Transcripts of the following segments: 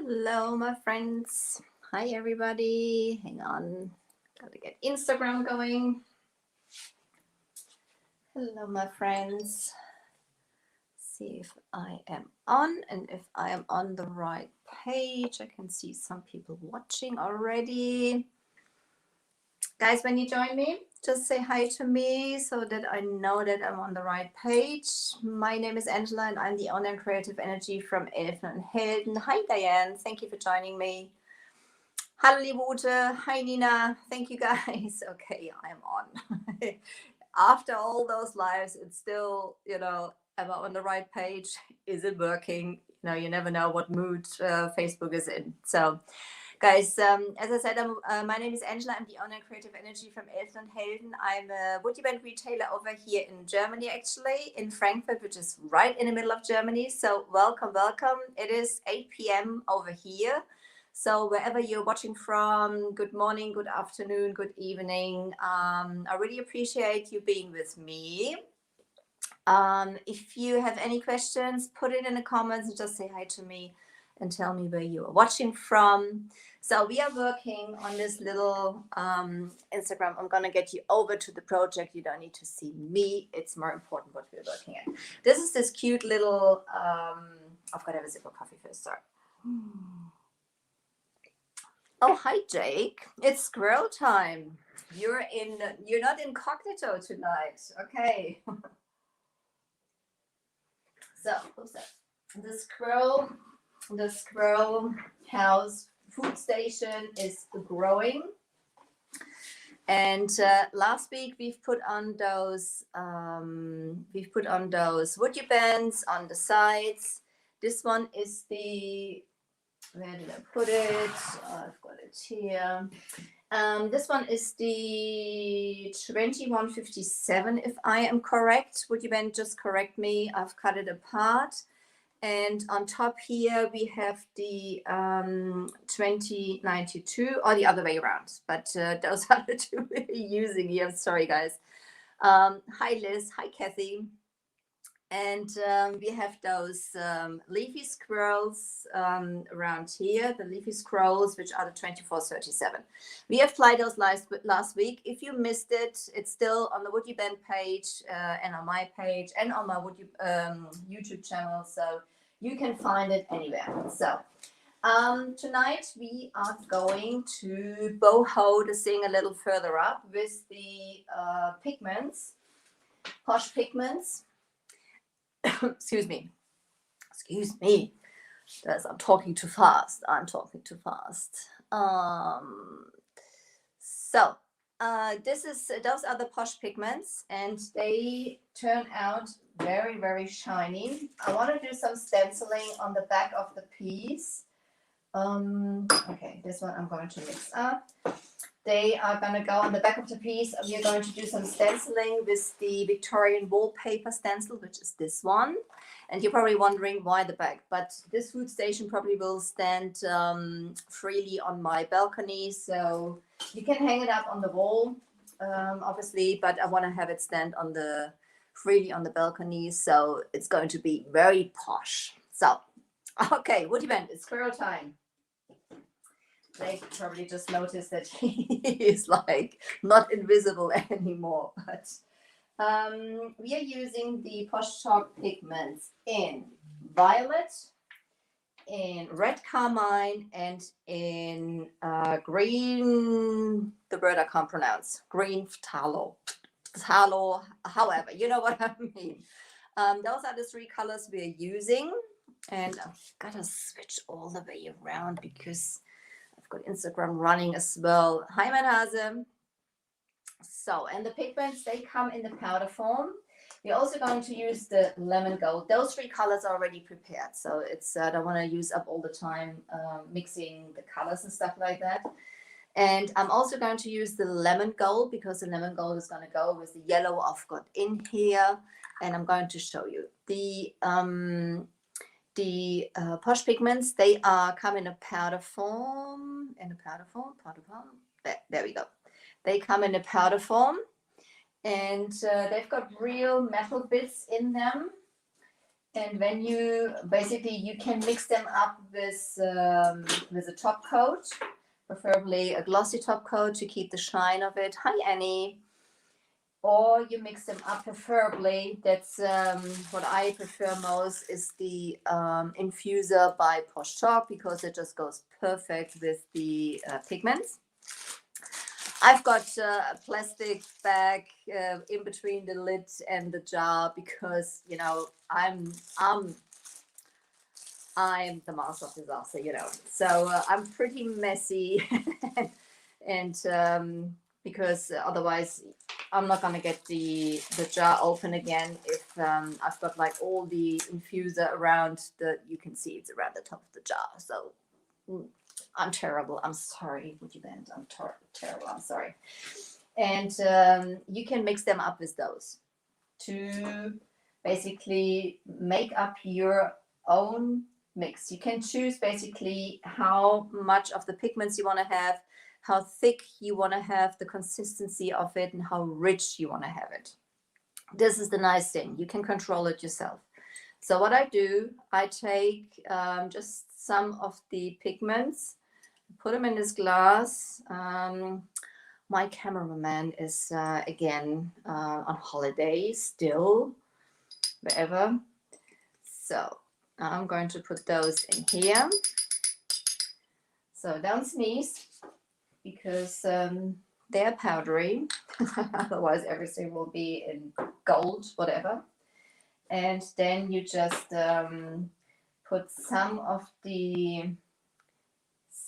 Hello, my friends. Hi, everybody. Hang on. Gotta get Instagram going. Hello, my friends. See if I am on and if I am on the right page. I can see some people watching already. Guys, when you join me, just say hi to me so that I know that I'm on the right page. My name is Angela and I'm the owner and creative energy from Elfen and Helden. Hi, Diane. Thank you for joining me. Hallo, liebe Ute. Hi, Nina. Thank you, guys. Okay, I'm on. After all those lives, it's still, am I on the right page? Is it working? You never know what mood Facebook is in. So, guys, as I said, my name is Angela. I'm the owner and creative energy from Elfen and Helden. I'm a WoodUbending retailer over here in Germany, actually, in Frankfurt, which is right in the middle of Germany. So welcome, welcome. It is 8 p.m. over here. So wherever you're watching from, good morning, good afternoon, good evening. I really appreciate you being with me. If you have any questions, put it in the comments and just say hi to me and tell me where you are watching from. So we are working on this little Instagram. I'm going to get you over to the project. You don't need to see me. It's more important what we're working at. This is this cute little, I've got to have a sip of coffee first, sorry. Oh, hi, Jake. It's squirrel time. You're not incognito tonight. Okay. So, the squirrel house food station is growing. And last week we've put on those WoodUbends on the sides. This one is the, where did I put it? I've got it here. This one is the 2157, if I am correct. Would you then just correct me? I've cut it apart. And on top here, we have the 2092, or the other way around. But those are the two we're using here. Sorry, guys. Hi, Liz. Hi, Kathy. And we have those leafy squirrels around here, the leafy scrolls, which are the 2437. We applied those last week. If you missed it, it's still on the WoodUbend page and on my page and on my YouTube channel. So you can find it anywhere. So tonight we are going to boho the thing a little further up with the pigments, Posh Pigments. Excuse me, guys, I'm talking too fast. Those are the Posh Pigments, and they turn out very, very shiny. I want to do some stenciling on the back of the piece. Okay, this one I'm going to mix up. They are going to go on the back of the piece. We are going to do some stenciling with the Victorian Wallpaper Stencil, which is this one. And you're probably wondering why the back, but this food station probably will stand freely on my balcony. So you can hang it up on the wall, obviously, but I want to have it stand freely on the balcony. So it's going to be very posh. So, okay, WoodUbend, it's squirrel time. They probably just noticed that he is like not invisible anymore. But we are using the Posh Pigments in violet, in red carmine, and in green, the word I can't pronounce, green phthalo, however, you know what I mean. Those are the three colors we are using. And I've got to switch all the way around because got Instagram running as well. Hi, Manhase. So, and the pigments, they come in the powder form. We're also going to use the lemon gold. Those three colors are already prepared. So it's, I don't want to use up all the time mixing the colors and stuff like that. And I'm also going to use the lemon gold because the lemon gold is going to go with the yellow I've got in here. And I'm going to show you. The Posh Pigments, they come in a powder form. There we go. They come in a powder form, and they've got real metal bits in them. And when you basically, you can mix them up with a top coat, preferably a glossy top coat to keep the shine of it. Hi, Annie. Or you mix them up, preferably. That's what I prefer most is the infuser by Posh, because it just goes perfect with the pigments. I've got a plastic bag in between the lid and the jar because, you know, I'm the master of disaster, you know. So I'm pretty messy, and because otherwise I'm not gonna get the jar open again if I've got like all the infuser around the. You can see it's around the top of the jar. So. I'm terrible. I'm sorry. WoodUbend. I'm terrible. I'm sorry. And you can mix them up with those to basically make up your own mix. You can choose basically how much of the pigments you want to have, how thick you want to have the consistency of it, and how rich you want to have it. This is the nice thing. You can control it yourself. So what I do, I take just some of the pigments, put them in this glass. My cameraman is again on holiday still, wherever. So I'm going to put those in here. So don't sneeze because they're powdery. Otherwise everything will be in gold, whatever. And then you just put some of the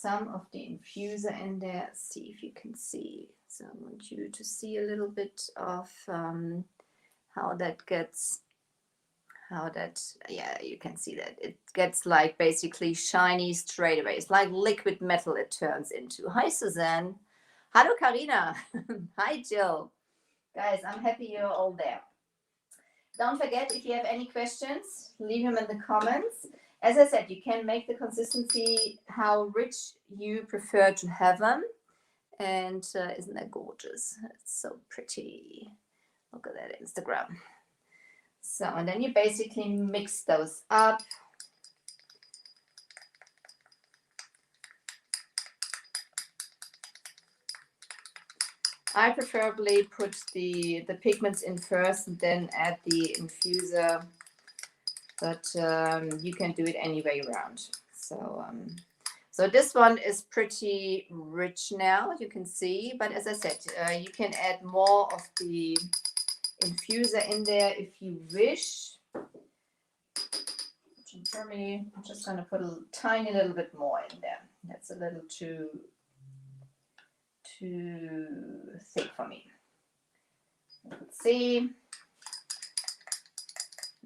infuser in there. See if you can see. So I want you to see a little bit of how that gets, yeah, you can see that it gets like basically shiny straight away. It's like liquid metal it turns into. Hi, Suzanne. Hello, Karina. Hi, Jill. Guys, I'm happy you're all there. Don't forget, if you have any questions, leave them in the comments. As I said, you can make the consistency how rich you prefer to have them. And isn't that gorgeous? It's so pretty. Look at that Instagram. So, and then you basically mix those up. I preferably put the pigments in first and then add the infuser, but you can do it any way around. So, so this one is pretty rich now, you can see, but as I said, you can add more of the infuser in there if you wish. For me, I'm just going to put a tiny little bit more in there. That's a little too thick for me. Let's see.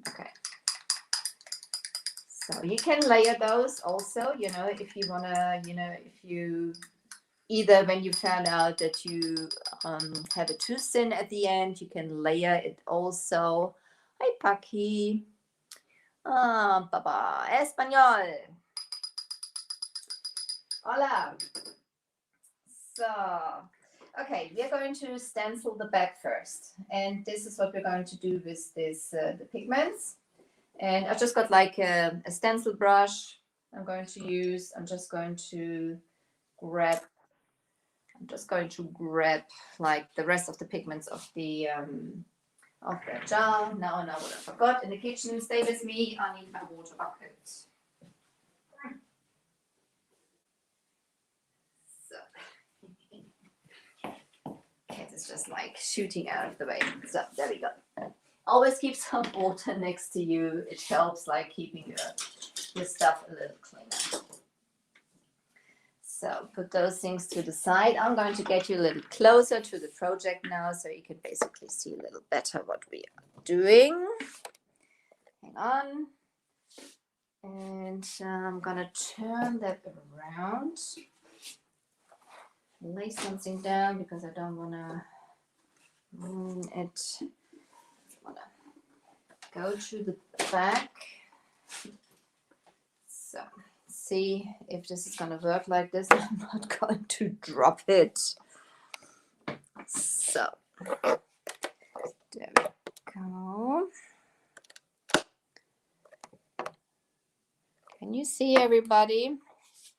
Okay. So you can layer those also, you know, if you want to, you know, if you either when you found out that you have it too thin at the end, you can layer it also. Hi, Paki. Ah, Papa. Español. Hola. So, okay, we are going to stencil the bag first. And this is what we're going to do with this, the pigments. And I've just got like a stencil brush I'm going to use. I'm just going to grab like the rest of the pigments of the jar. Now what I forgot in the kitchen. Stay with me. I need my water bucket. Cat is just like shooting out of the way. So there we go. Always keep some water next to you. It helps like keeping your stuff a little cleaner. So put those things to the side. I'm going to get you a little closer to the project now so you can basically see a little better what we are doing. Hang on. And I'm going to turn that around. Lay something down because I don't want to ruin it. I want to go to the back. So see if this is going to work like this. I'm not going to drop it. So there we go. Can you see everybody?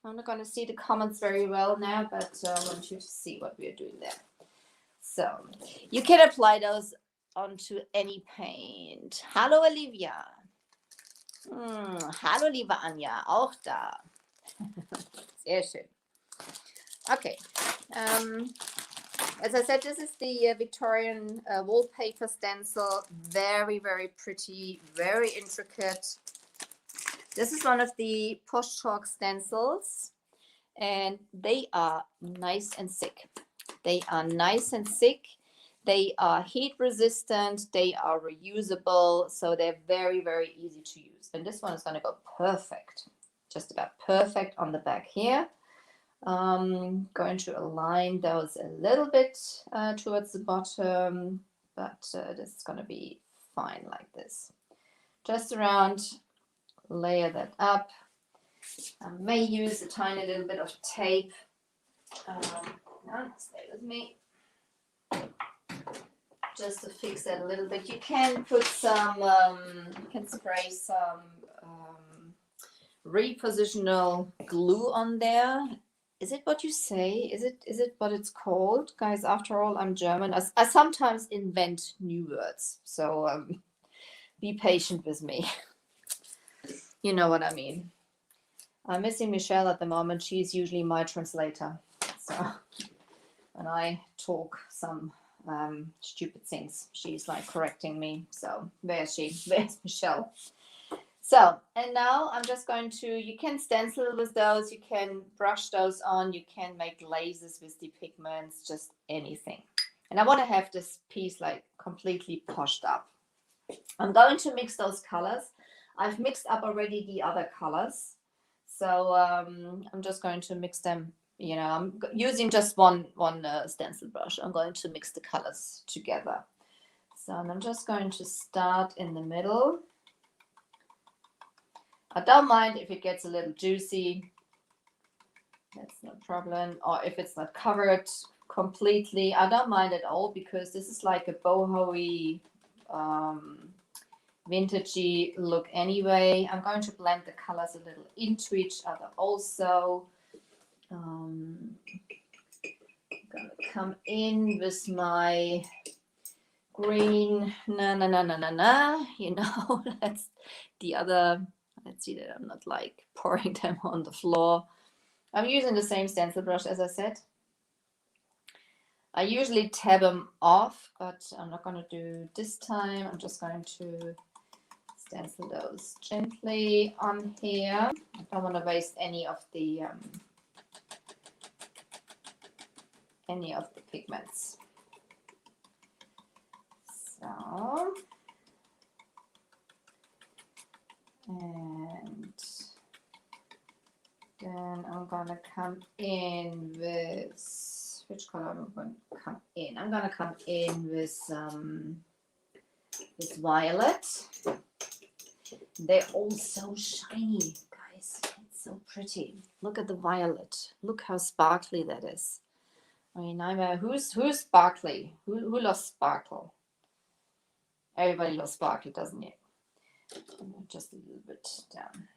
I'm not going to see the comments very well now, but I want you to see what we're doing there. So you can apply those onto any paint. Hallo Olivia. Hallo liebe Anja, auch da. Sehr schön. Okay. As I said, this is the Victorian Wallpaper Stencil. Very, very pretty, very intricate. This is one of the Posh Chalk stencils, and they are nice and thick. They are nice and thick. They are heat resistant. They are reusable, so they're very, very easy to use. And this one is going to go perfect, just about perfect on the back here. Going to align those a little bit towards the bottom, but this is going to be fine like this. Just around, layer that up. I may use a tiny little bit of tape. Stay with me. Just to fix that a little bit. You can put some, you can spray some repositional glue on there. Is it what you say? Is it what it's called? Guys, after all, I'm German. I sometimes invent new words. So be patient with me. You know what I mean. I'm missing Michelle at the moment. She's usually my translator. So when I talk some stupid things, she's like correcting me. So where's she? Where's Michelle? So, and now I'm just going to, you can stencil with those, you can brush those on, you can make glazes with the pigments, just anything. And I want to have this piece like completely poshed up. I'm going to mix those colors. I've mixed up already the other colors. So I'm just going to mix them, you know, I'm using just one stencil brush. I'm going to mix the colors together. So I'm just going to start in the middle. I don't mind if it gets a little juicy. That's no problem. Or if it's not covered completely, I don't mind at all, because this is like a boho-y, vintagey look anyway. I'm going to blend the colors a little into each other also. I'm going to come in with my green, you know, that's the other. Let's see that I'm not like pouring them on the floor. I'm using the same stencil brush, as I said. I usually tab them off, but I'm not going to do this time. I'm just going to stencil those gently on here. I don't want to waste any of the pigments. So. And then I'm gonna come in with, which color am I going to come in? I'm gonna come in with this violet. They're all so shiny, guys. It's so pretty. Look at the violet. Look how sparkly that is. I mean, who's sparkly? Who loves sparkle? Everybody loves sparkle, doesn't it? Just a little bit down.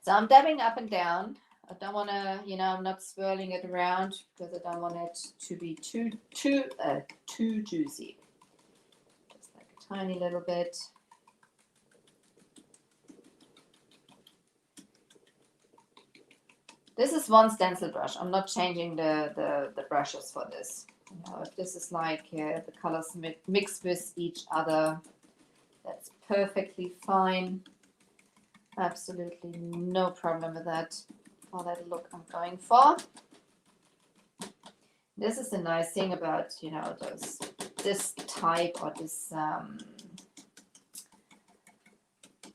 So I'm dabbing up and down. I don't want to, you know, I'm not swirling it around because I don't want it to be too juicy. Just like a tiny little bit. This is one stencil brush. I'm not changing the brushes for this. You know, if this is like the colors mix with each other, that's perfectly fine. Absolutely no problem with that. For that look I'm going for. This is the nice thing about, you know, this type or this, how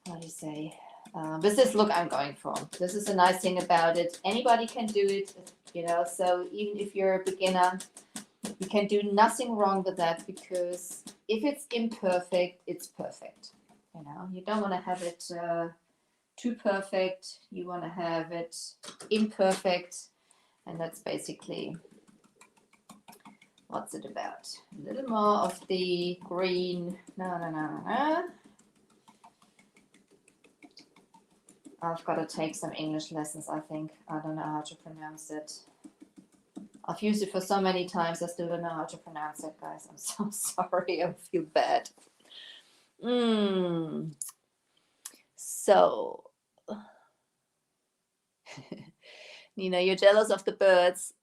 do you say, with this look I'm going for. This is the nice thing about it. Anybody can do it, you know, so even if you're a beginner, you can do nothing wrong with that, because if it's imperfect, it's perfect. You know, you don't want to have it too perfect. You want to have it imperfect, and that's basically what's it about. A little more of the green. I've got to take some English lessons, I think. I don't know how to pronounce it. I've used it for so many times, I still don't know how to pronounce it, guys. I'm so sorry. I feel bad. So, Nina, you're jealous of the birds.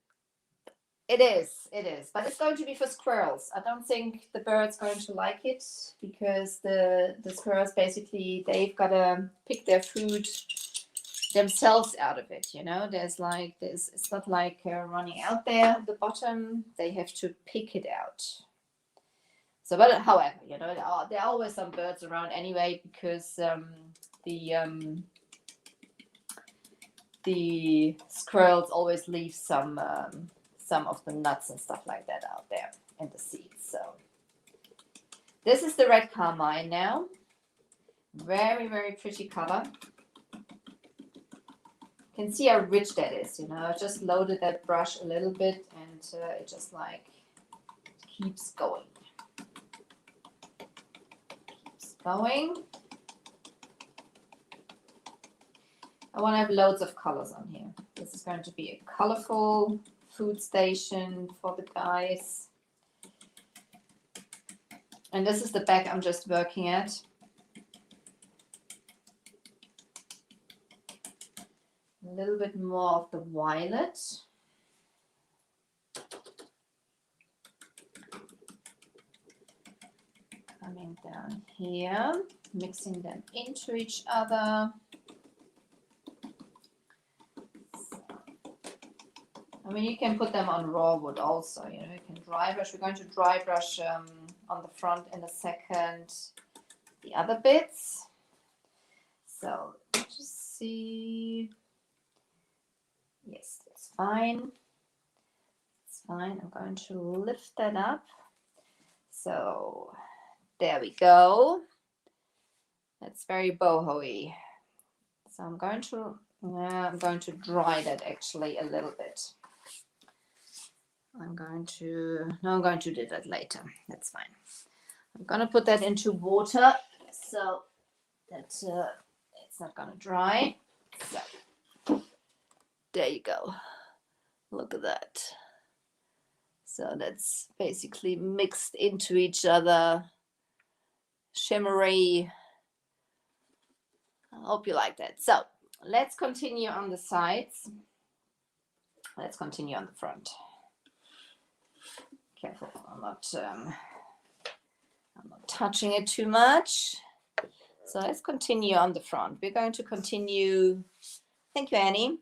It is. But it's going to be for squirrels. I don't think the bird's going to like it because the squirrels basically, they've got to pick their food themselves out of it, you know. There's it's not like running out there at the bottom. They have to pick it out. So, but however, you know, there are always some birds around anyway because the squirrels always leave some of the nuts and stuff like that out there and the seeds. So this is the red carmine now. Very, very pretty color. You can see how rich that is, you know. I just loaded that brush a little bit and it just like keeps going. Keeps going. I want to have loads of colors on here. This is going to be a colorful food station for the guys. And this is the bag I'm just working at. A little bit more of the violet. Coming down here, mixing them into each other. I mean, you can put them on raw wood also, you know, you can dry brush. We're going to dry brush on the front in a second the other bits. So just see. Yes, that's fine. It's fine. I'm going to lift that up. So there we go. That's very boho-y. So I'm going to dry that actually a little bit. I'm going to do that later. That's fine. I'm going to put that into water so that it's not going to dry. So there you go. Look at that. So that's basically mixed into each other. Shimmery. I hope you like that. So let's continue on the sides. Let's continue on the front. Careful, I'm not touching it too much. So let's continue on the front. We're going to continue. Thank you, Annie.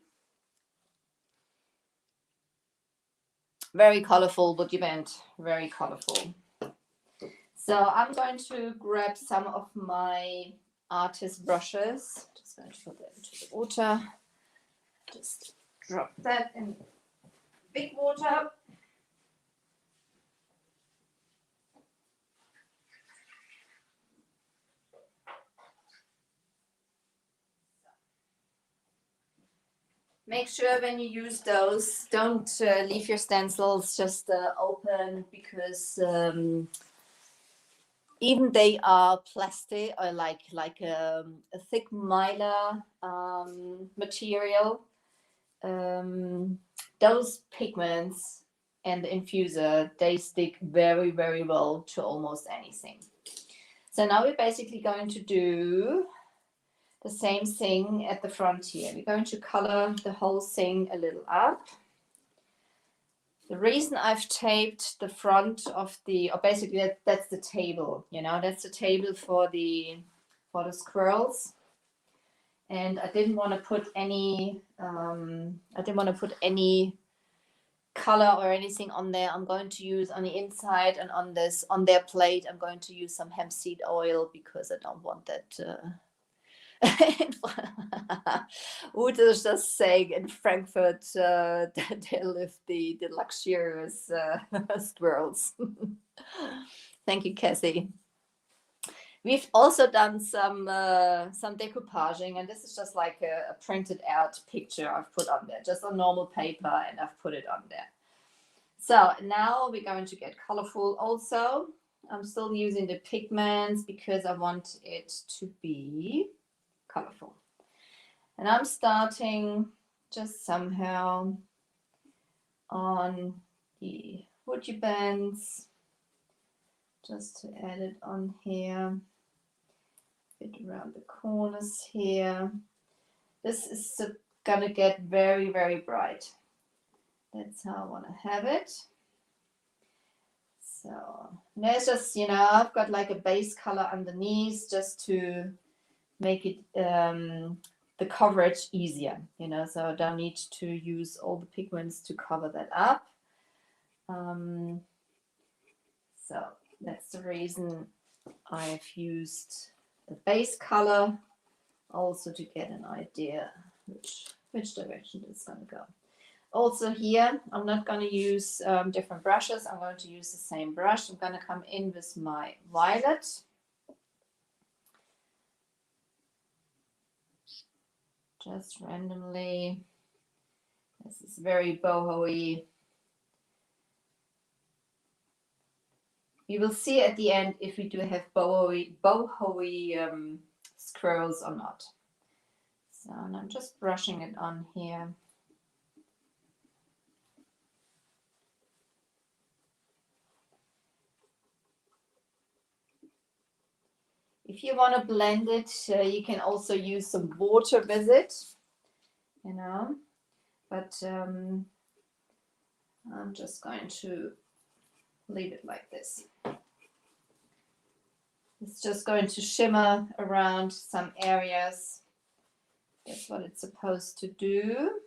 Very colorful WoodUbend, very colorful. So I'm going to grab some of my artist brushes. Just going to put that into the water. Just drop that in big water. Make sure when you use those, don't leave your stencils just open because even they are plastic or like a thick mylar material. Those pigments and the infuser, they stick very, very well to almost anything. So now we're basically going to do the same thing at the front here. We're going to color the whole thing a little up. The reason I've taped the front of or basically that's the table, you know, that's the table for the squirrels. And I didn't want to put any color or anything on there. I'm going to use on the inside and on their plate, I'm going to use some hemp seed oil because I don't want that Wood is just saying in Frankfurt that they live the luxurious squirrels. Thank you, Cassie. We've also done some decoupaging, and this is just like a printed out picture I've put on there, just on normal paper, and I've put it on there. So now we're going to get colorful also. I'm still using the pigments because I want it to be colorful. And I'm starting just somehow on the woody bands, just to add it on here, fit around the corners here. This is gonna get very, very bright. That's how I want to have it. So there's just, you know, I've got like a base color underneath just to make it the coverage easier, you know, so I don't need to use all the pigments to cover that up. So that's the reason I've used the base color, also to get an idea which direction it's going to go. Also here, I'm not going to use different brushes. I'm going to use the same brush. I'm going to come in with my violet. Just randomly. This is very boho-y. You will see at the end if we do have boho-y squirrels or not. So and I'm just brushing it on here. If you want to blend it, you can also use some water with it, you know, but I'm just going to leave it like this. It's just going to shimmer around some areas. That's what it's supposed to do.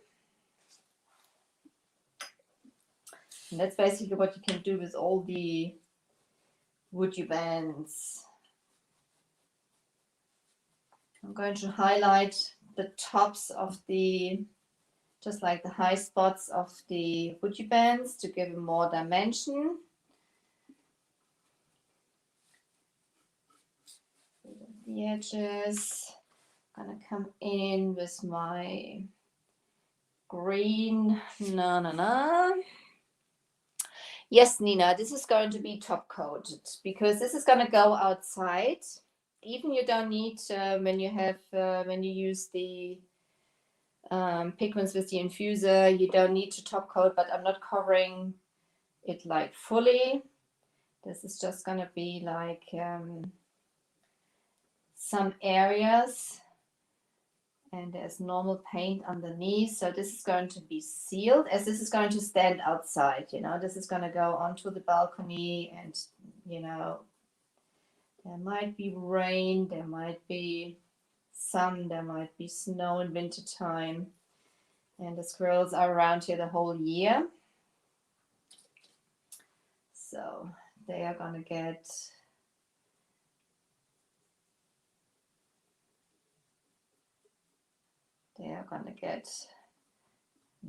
And that's basically what you can do with all the woody bands. I'm going to highlight the tops of the, just like the high spots of the woody bands to give them more dimension. The edges. I'm gonna come in with my green. Yes, Nina, this is going to be top coated because this is going to go outside. Even you don't need when you use the pigments with the infuser, you don't need to top coat, but I'm not covering it like fully. This is just going to be like some areas, and there's normal paint underneath, so this is going to be sealed, as this is going to stand outside, you know, this is going to go onto the balcony, and you know, there might be rain, there might be sun, there might be snow in winter time, and the squirrels are around here the whole year, so they are going to get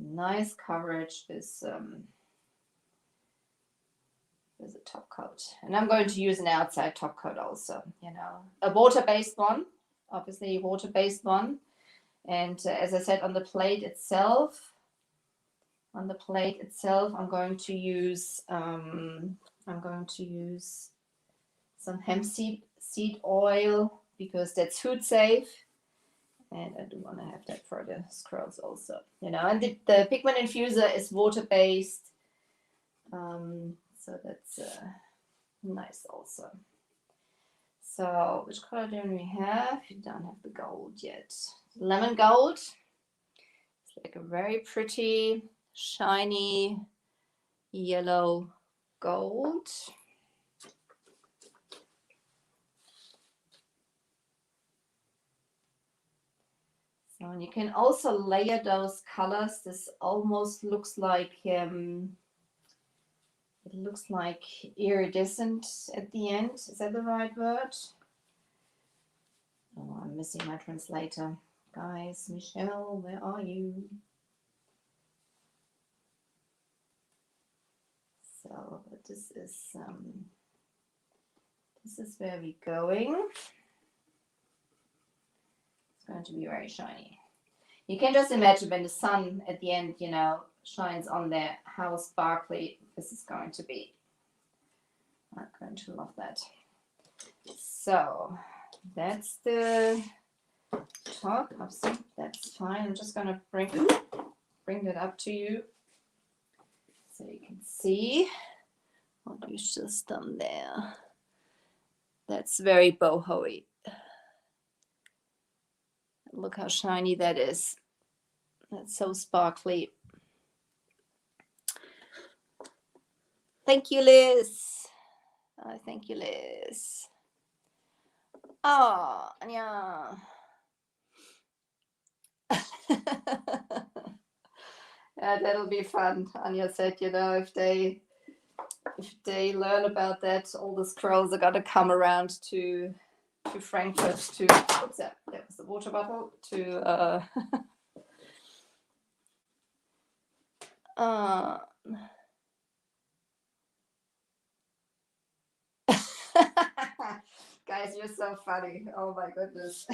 nice coverage with a top coat. And I'm going to use an outside top coat also, you know, a water-based one, obviously a water-based one. And as I said, on the plate itself, I'm going to use some hemp seed oil because that's food safe. And I do want to have that for the squirrels also, you know. And the pigment infuser is water-based, so that's nice also. So which color do we have? We don't have the gold yet. Lemon gold. It's like a very pretty, shiny yellow gold. So, and you can also layer those colors. This almost looks like it looks like iridescent at the end. Is that the right word? Oh, I'm missing my translator. Guys, Michelle, where are you? So this is where we're going. It's going to be very shiny. You can just imagine when the sun at the end, you know, shines on there, how sparkly this is going to be. I'm going to love that. So that's the talk. That's fine. I'm just gonna bring that up to you so you can see what we've just done there. That's very boho-y. Look how shiny that is. That's so sparkly. Thank you, Liz. Thank you, Liz. Oh, Anya. Yeah, that'll be fun. Anya said, you know, if they learn about that, all the squirrels are gonna come around to Frankfurt to. What's that? That was the water bottle to. Guys, you're so funny. Oh my goodness.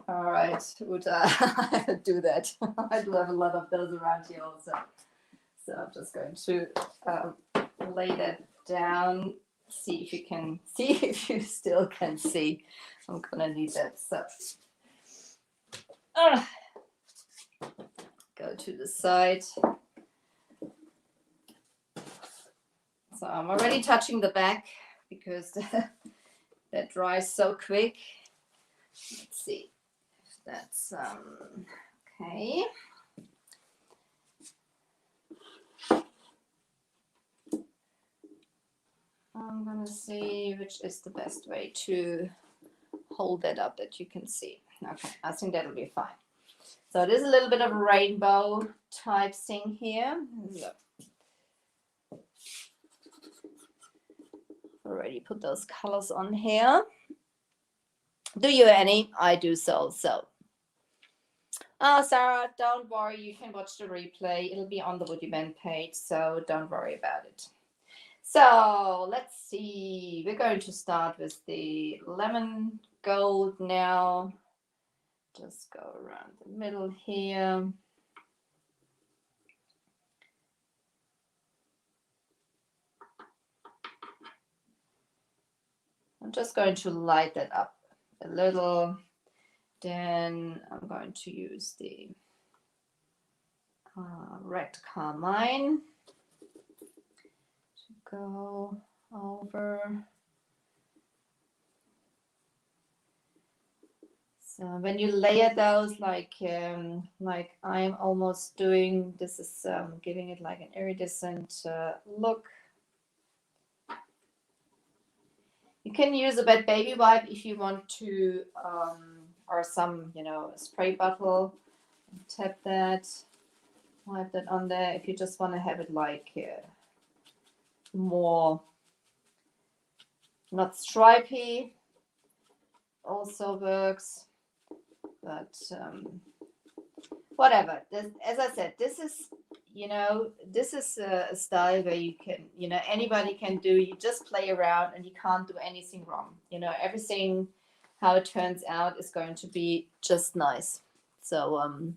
All right, Uta, do that. I do have a lot of those around here also. So I'm just going to lay that down. See if you still can see. I'm gonna need that. So go to the side. So I'm already touching the back because that dries so quick. Let's see if that's okay. I'm gonna see which is the best way to hold that up that you can see. Okay, I think that'll be fine. So it is a little bit of a rainbow type thing here. Look. Already put those colors on here. Do you any? I do so. Oh, Sarah, don't worry. You can watch the replay. It'll be on the WoodUbending page, so don't worry about it. So let's see. We're going to start with the lemon gold now. Just go around the middle here. I'm just going to light that up a little. Then I'm going to use the red carmine to go over. So when you layer those, like I'm almost doing, this is giving it like an iridescent look. You can use a wet baby wipe if you want to, or some, spray bottle. Tap that, wipe that on there. If you just want to have it like more, not stripy, also works. But whatever. As I said, this is, this is a style where you can, anybody can do. You just play around and you can't do anything wrong. Everything, how it turns out is going to be just nice. So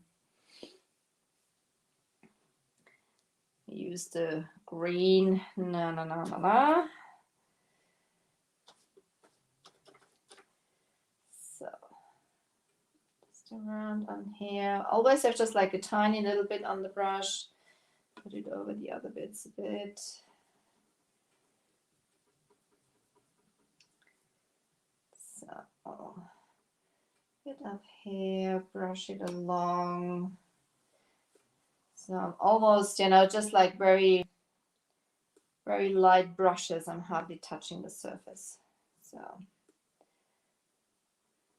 use the green. No. So just around on here. Always have just like a tiny little bit on the brush. Put it over the other bits a bit. So get up here, brush it along. So I'm almost, just like very, very light brushes. I'm hardly touching the surface. So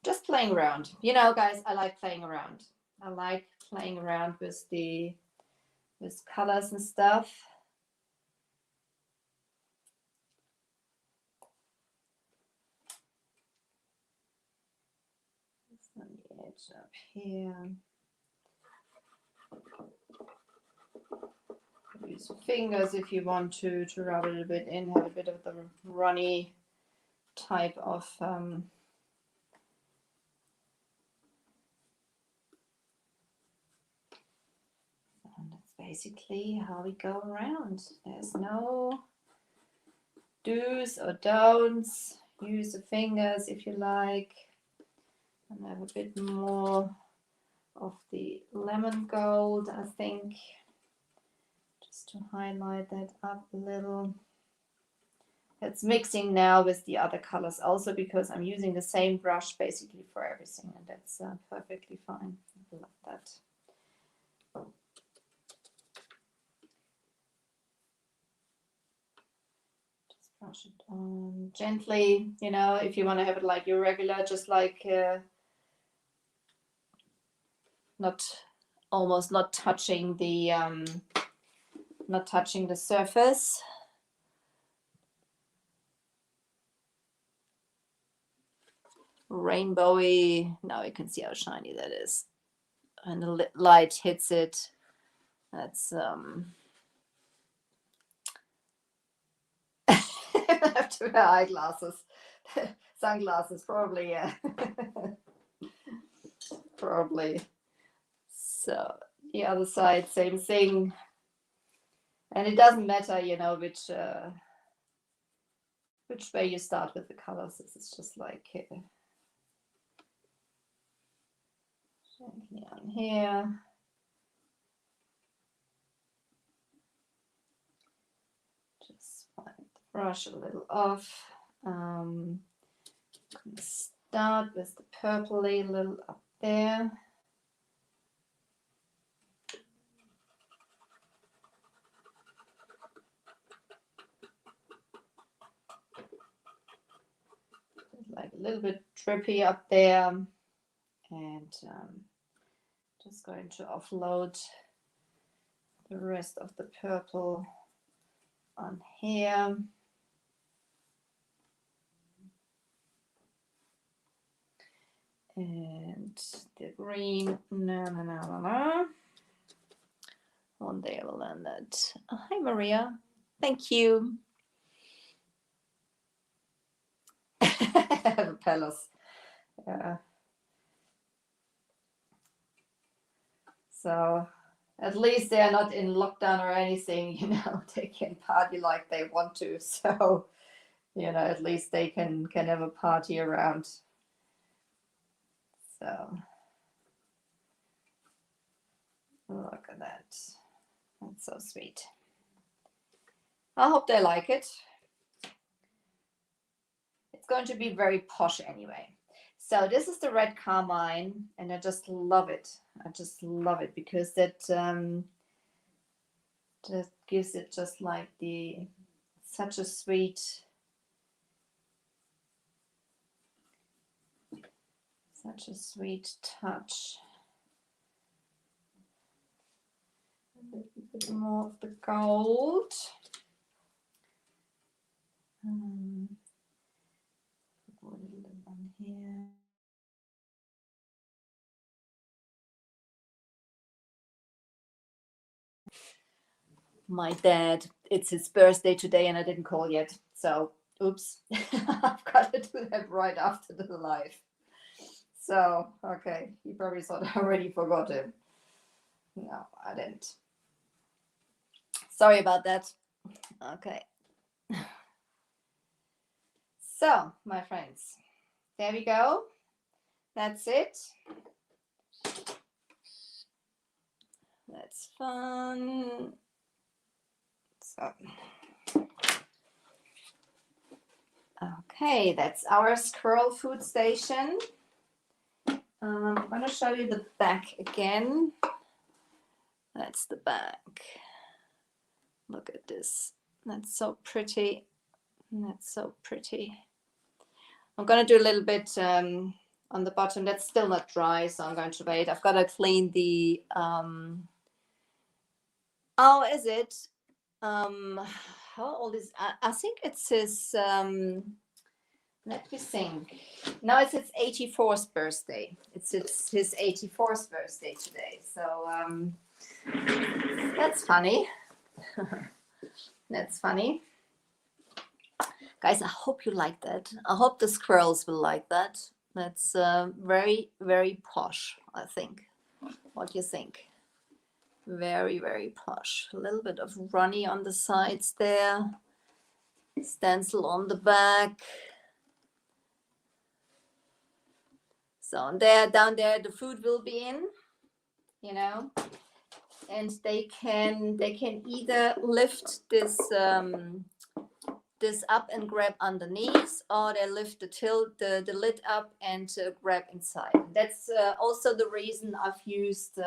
just playing around. Guys, I like playing around. I like playing around with colors and stuff. Just on the edge up here. Use your fingers if you want to rub it a bit in, have a bit of the runny type of and that's basically how we go around. There's no do's or don'ts. use the fingers if you like. And have a bit more of the lemon gold, I think, just to highlight that up a little. It's mixing now with the other colors also because I'm using the same brush basically for everything, and that's perfectly fine. I love that. Just brush it on gently, you know, if you want to have it like your regular, just like almost not touching the surface. Rainbowy. Now you can see how shiny that is, and the light hits it. That's I have to wear eyeglasses, sunglasses, probably. Yeah, probably. So the other side, same thing, and it doesn't matter, you know, which way you start with the colors. This is just like gently on here. Just wipe the brush a little off. I'm going to start with the purpley a little up there. Like a little bit drippy up there, and just going to offload the rest of the purple on here. And the green, one day I will learn that. Oh, hi Maria, thank you. The palace. Yeah. So at least they are not in lockdown or anything, you know, they can party like they want to. So, you know, at least they can have a party around. So look at that. That's so sweet. I hope they like it. It's going to be very posh anyway. So this is the red carmine, and I just love it. I just love it because that just gives it just like such a sweet touch. A little bit more of the gold. Put a little on here. My dad, it's his birthday today and I didn't call yet. So, oops, I've got to do that right after the live. So, okay, he probably thought I already forgot him. No, I didn't. Sorry about that. Okay. So, my friends, there we go. That's it. That's fun. So, okay, that's our squirrel food station. I'm going to show you the back again. That's the back. Look at this. That's so pretty. That's so pretty. I'm going to do a little bit on the bottom. That's still not dry, so I'm going to wait. I've got to clean the... Oh, is it? How old is... I think it's his... let me think. No, it's his 84th birthday. It's his 84th birthday today. So that's funny. That's funny. Guys, I hope you like that. I hope the squirrels will like that. That's very, very posh, I think. What do you think? Very, very posh. A little bit of runny on the sides there. Stencil on the back. So there, down there, the food will be in, you know, and they can either lift this this up and grab underneath, or they lift the lid up and grab inside. That's also the reason I've used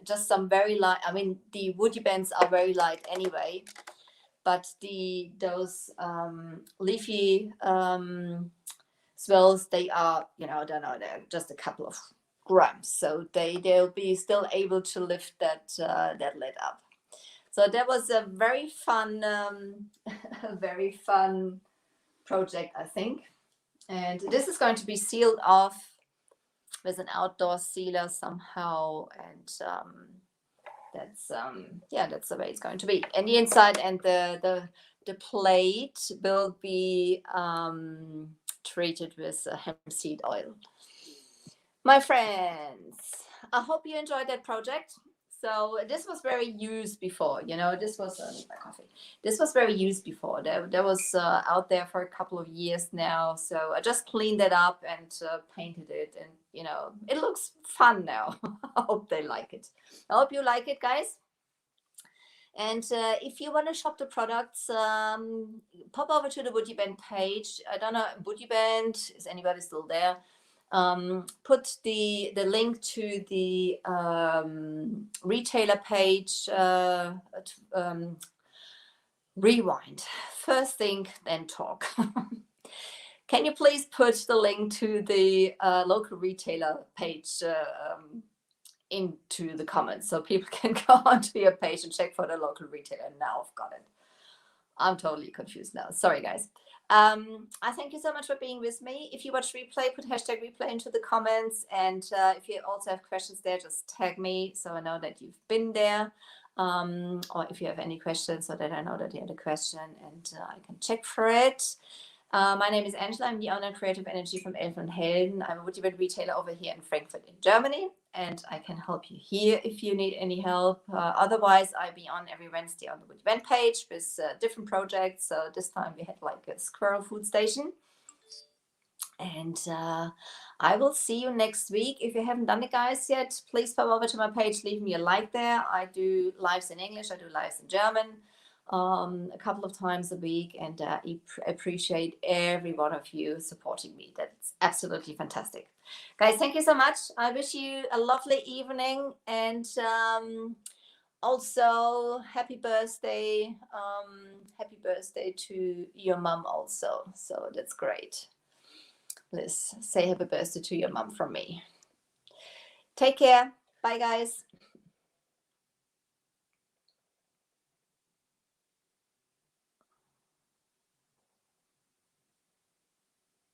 just some very light. I mean, the WoodUbends are very light anyway, but those leafy swells, they are, you know, I don't know, they're just a couple of grams, so they'll be still able to lift that that lid up. So that was a very fun, a very fun project, I think. And this is going to be sealed off with an outdoor sealer somehow, and yeah, that's the way it's going to be. And the inside and the plate will be treated with hemp seed oil. My friends, I hope you enjoyed that project. So this was very used before, you know, this was my coffee. This was very used before. There was out there for a couple of years now. So I just cleaned it up and painted it, and, you know, it looks fun now. I hope they like it. I hope you like it, guys. And if you want to shop the products, pop over to the WoodUbend page. I don't know, WoodUbend, is anybody still there? Put the link to the retailer page. Rewind. First think, then talk. Can you please put the link to the local retailer page into the comments so people can go onto your page and check for the local retailer? Now I've got it. I'm totally confused now. Sorry, guys. I thank you so much for being with me. If you watch replay, put hashtag replay into the comments. And if you also have questions there, just tag me so I know that you've been there. Or if you have any questions, so that I know that you had a question and I can check for it. My name is Angela. I'm the owner of Creative Energy from Elfen and Helden. I'm a WoodUbend retailer over here in Frankfurt in Germany, and I can help you here if you need any help. Otherwise, I'll be on every Wednesday on the WoodUbend page with different projects. So this time we had like a squirrel food station. And I will see you next week. If you haven't done it, guys, yet, please pop over to my page, leave me a like there. I do lives in English, I do lives in German. A couple of times a week, and I appreciate every one of you supporting me. That's absolutely fantastic, guys. Thank you so much. I wish you a lovely evening, and also happy birthday to your mom also. So that's great. Let's say happy birthday to your mom from me. Take care. Bye, guys.